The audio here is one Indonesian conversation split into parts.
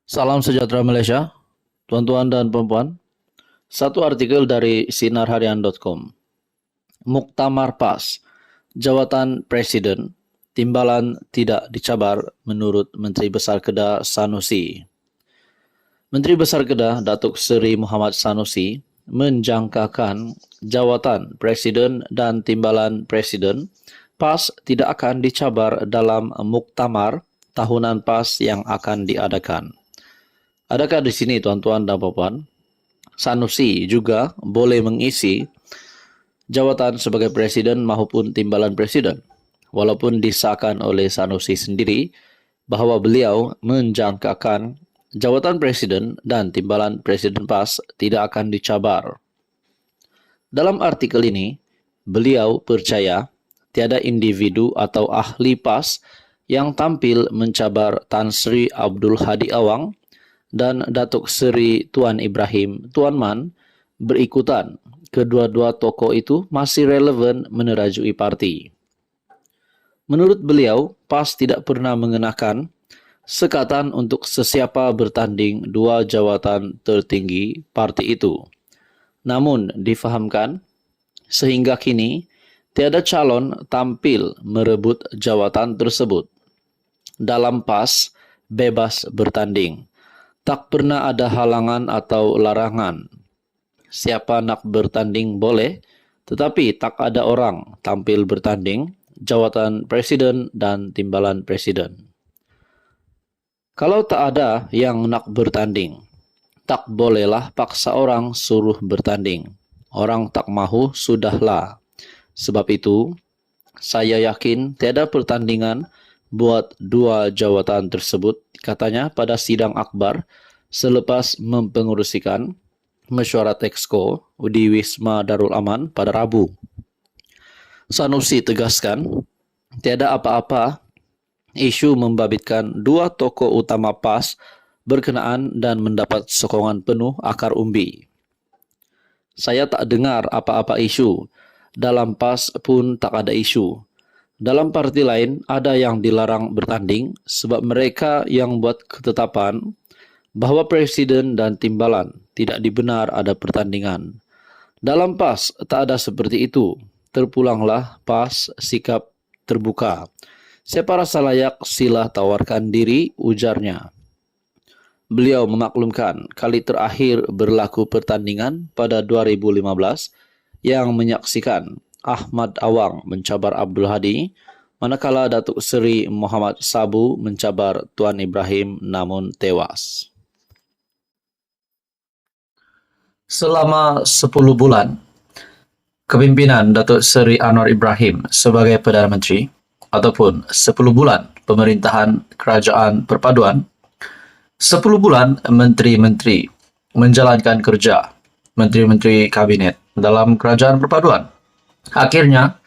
Salam sejahtera Malaysia, tuan-tuan dan puan-puan. Satu artikel dari sinarharian.com. Muktamar PAS, jawatan Presiden, timbalan tidak dicabar menurut Menteri Besar Kedah Sanusi. Menteri Besar Kedah Datuk Seri Muhammad Sanusi menjangkakan jawatan Presiden dan timbalan Presiden PAS tidak akan dicabar dalam muktamar tahunan PAS yang akan diadakan. Adakah di sini tuan-tuan dan puan-puan, Sanusi juga boleh mengisi jawatan sebagai presiden maupun timbalan presiden, walaupun disahkan oleh Sanusi sendiri bahawa beliau menjangkakan jawatan presiden dan timbalan presiden PAS tidak akan dicabar. Dalam artikel ini, beliau percaya tiada individu atau ahli PAS yang tampil mencabar Tan Sri Abdul Hadi Awang dan Datuk Seri Tuan Ibrahim Tuan Man berikutan. Kedua-dua tokoh itu masih relevan menerajui parti. Menurut beliau, PAS tidak pernah mengenakan sekatan untuk sesiapa bertanding dua jawatan tertinggi parti itu. Namun difahamkan, sehingga kini tiada calon tampil merebut jawatan tersebut. Dalam PAS, bebas bertanding. Tak pernah ada halangan atau larangan. Siapa nak bertanding boleh, tetapi tak ada orang tampil bertanding jawatan presiden dan timbalan presiden. Kalau tak ada yang nak bertanding, tak bolehlah paksa orang suruh bertanding. Orang tak mahu sudahlah. Sebab itu, saya yakin tiada pertandingan buat dua jawatan tersebut, katanya pada sidang akbar selepas mempengerusikan mesyuarat Exco di Wisma Darul Aman pada Rabu. Sanusi tegaskan, tiada apa-apa isu membabitkan dua tokoh utama PAS berkenaan dan mendapat sokongan penuh akar umbi. Saya tak dengar apa-apa isu. Dalam PAS pun tak ada isu. Dalam parti lain ada yang dilarang bertanding sebab mereka yang buat ketetapan bahawa presiden dan timbalan tidak dibenar ada pertandingan. Dalam PAS tak ada seperti itu. Terpulanglah PAS sikap terbuka. Siapa rasa layak sila tawarkan diri, ujarnya. Beliau memaklumkan kali terakhir berlaku pertandingan pada 2015 yang menyaksikan Ahmad Awang mencabar Abdul Hadi, manakala Datuk Seri Muhammad Sabu mencabar Tuan Ibrahim namun tewas. Selama 10 bulan, kepimpinan Datuk Seri Anwar Ibrahim sebagai Perdana Menteri ataupun 10 bulan pemerintahan Kerajaan Perpaduan, 10 bulan menteri-menteri menjalankan kerja, menteri-menteri kabinet dalam Kerajaan Perpaduan. Akhirnya,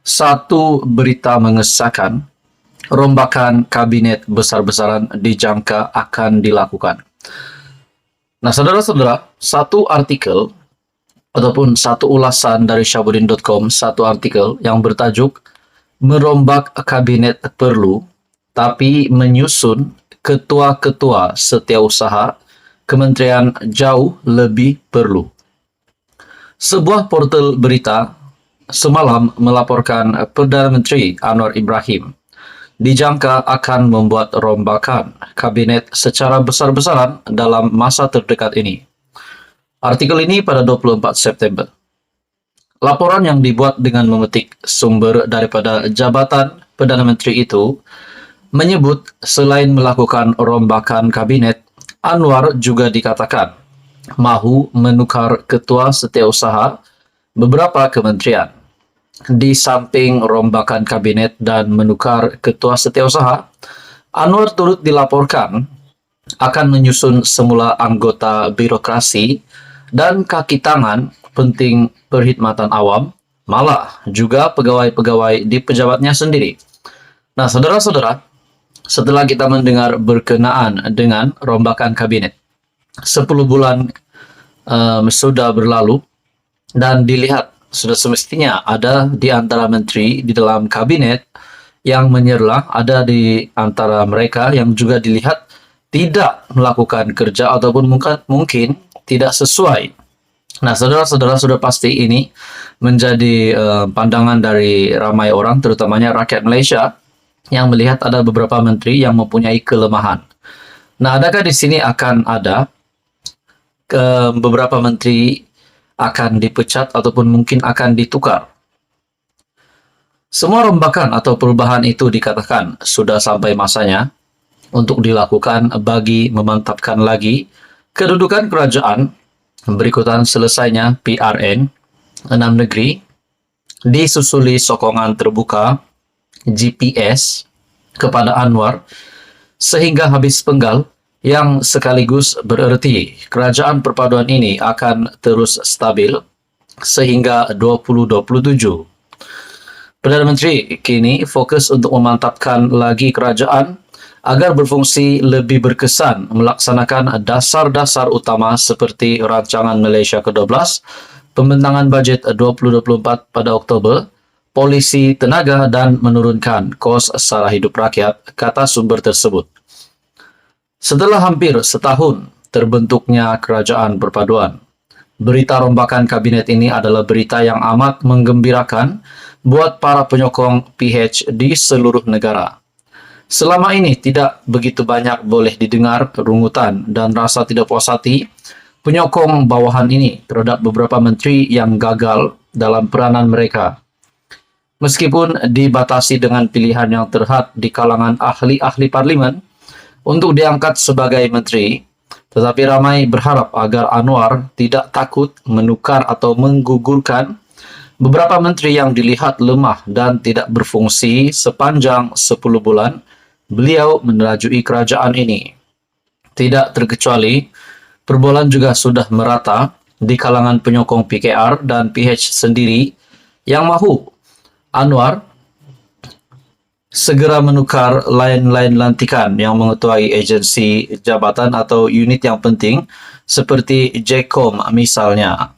satu berita mengesahkan rombakan kabinet besar-besaran dijangka akan dilakukan. Nah, saudara-saudara, satu artikel ataupun satu ulasan dari Syahbudin.com, satu artikel yang bertajuk merombak kabinet perlu, tapi menyusun ketua-ketua setiausaha kementerian jauh lebih perlu. Sebuah portal berita semalam melaporkan Perdana Menteri Anwar Ibrahim dijangka akan membuat rombakan kabinet secara besar-besaran dalam masa terdekat ini. Artikel ini pada 24 September. Laporan yang dibuat dengan memetik sumber daripada Jabatan Perdana Menteri itu menyebut selain melakukan rombakan kabinet, Anwar juga dikatakan mahu menukar ketua setiausaha beberapa kementerian. Di samping rombakan kabinet dan menukar ketua setiausaha, Anwar turut dilaporkan akan menyusun semula anggota birokrasi dan kaki tangan penting perkhidmatan awam, malah juga pegawai-pegawai di pejabatnya sendiri. Nah, saudara-saudara, setelah kita mendengar berkenaan dengan rombakan kabinet, 10 bulan sudah berlalu, dan dilihat sudah semestinya ada di antara menteri di dalam kabinet yang menyerlah, ada di antara mereka yang juga dilihat tidak melakukan kerja ataupun mungkin tidak sesuai. Nah, saudara-saudara, sudah pasti ini menjadi pandangan dari ramai orang, terutamanya rakyat Malaysia, yang melihat ada beberapa menteri yang mempunyai kelemahan. Nah, adakah di sini akan ada beberapa menteri akan dipecat ataupun mungkin akan ditukar? Semua rombakan atau perubahan itu dikatakan sudah sampai masanya untuk dilakukan bagi memantapkan lagi kedudukan kerajaan berikutan selesainya PRN 6 negeri, disusuli sokongan terbuka GPS kepada Anwar sehingga habis penggal, yang sekaligus bererti kerajaan perpaduan ini akan terus stabil sehingga 2027. Perdana Menteri kini fokus untuk memantapkan lagi kerajaan agar berfungsi lebih berkesan melaksanakan dasar-dasar utama seperti Rancangan Malaysia ke-12, pembentangan bajet 2024 pada Oktober, polisi tenaga dan menurunkan kos sara hidup rakyat, kata sumber tersebut. Setelah hampir setahun terbentuknya kerajaan perpaduan, berita rombakan kabinet ini adalah berita yang amat menggembirakan buat para penyokong PH di seluruh negara. Selama ini tidak begitu banyak boleh didengar rungutan dan rasa tidak puas hati penyokong bawahan ini terhadap beberapa menteri yang gagal dalam peranan mereka. Meskipun dibatasi dengan pilihan yang terhad di kalangan ahli-ahli parlimen untuk diangkat sebagai menteri, tetapi ramai berharap agar Anwar tidak takut menukar atau menggugurkan beberapa menteri yang dilihat lemah dan tidak berfungsi sepanjang 10 bulan beliau menerajui kerajaan ini. Tidak terkecuali, perbualan juga sudah merata di kalangan penyokong PKR dan PH sendiri yang mahu Anwar segera menukar lain-lain lantikan yang mengetuai agensi jabatan atau unit yang penting seperti JKOM misalnya.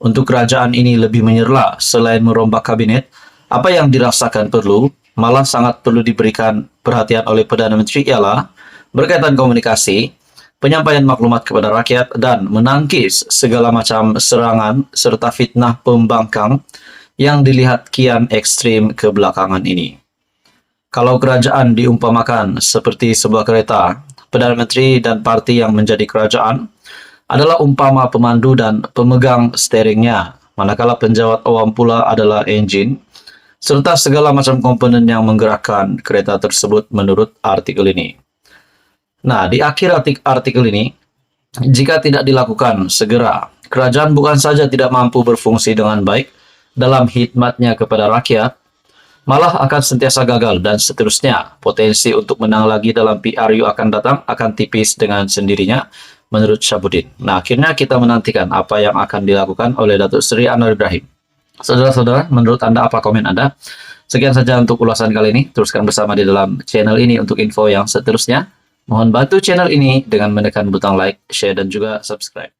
Untuk kerajaan ini lebih menyerlah selain merombak kabinet, apa yang dirasakan perlu, malah sangat perlu diberikan perhatian oleh Perdana Menteri ialah berkaitan komunikasi, penyampaian maklumat kepada rakyat dan menangkis segala macam serangan serta fitnah pembangkang yang dilihat kian ekstrim kebelakangan ini. Kalau kerajaan diumpamakan seperti sebuah kereta, Perdana Menteri dan parti yang menjadi kerajaan adalah umpama pemandu dan pemegang steeringnya, manakala penjawat awam pula adalah enjin, serta segala macam komponen yang menggerakkan kereta tersebut menurut artikel ini. Nah, di akhir artikel ini, jika tidak dilakukan segera, kerajaan bukan saja tidak mampu berfungsi dengan baik dalam khidmatnya kepada rakyat, malah akan sentiasa gagal dan seterusnya. Potensi untuk menang lagi dalam PRU akan datang akan tipis dengan sendirinya, menurut Syahbudin. Nah, akhirnya kita menantikan apa yang akan dilakukan oleh Datuk Seri Anwar Ibrahim. Saudara-saudara, menurut Anda apa komen Anda? Sekian saja untuk ulasan kali ini. Teruskan bersama di dalam channel ini untuk info yang seterusnya. Mohon bantu channel ini dengan menekan butang like, share, dan juga subscribe.